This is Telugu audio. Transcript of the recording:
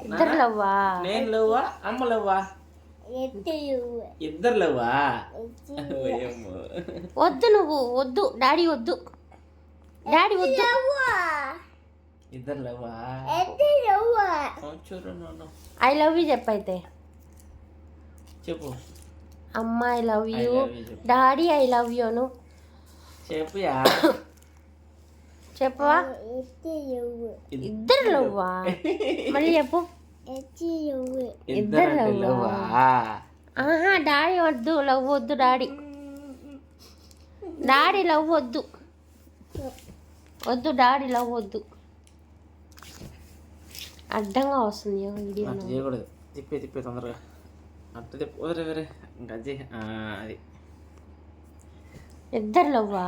ఇద్దరు లవ్వా? నేను లవ్వా అమ్మ లవ్వా? ఇద్దరు లవ్వా? వద్దు నువ్వు వద్దు, డాడీ వద్దు, డాడీ వద్దు. ఇద్దరు లవ్వా? చూడు ఐ లవ్ యూ చెప్పైతే. చెప్పు. అమ్మ I love you, daddy I love you అను. చెప్పు. చెప్పవా? ఇద్దరు లవ్వా? మళ్ళీ చెప్పు. ఇద్దరు లవ్వా? ఆహా, డాడీ వద్దు, లవ్ వద్దు, డాడీ లవ్ వద్దు, వద్దు, డాడీ లవ్ వద్దు. అడ్డంగా వస్తుంది వీడియో. చేయకూడదు. తిప్పే తొందరగా అట్ట తిప్పు. వేరే ఇంకా అది ఇద్దరు లవ్వా?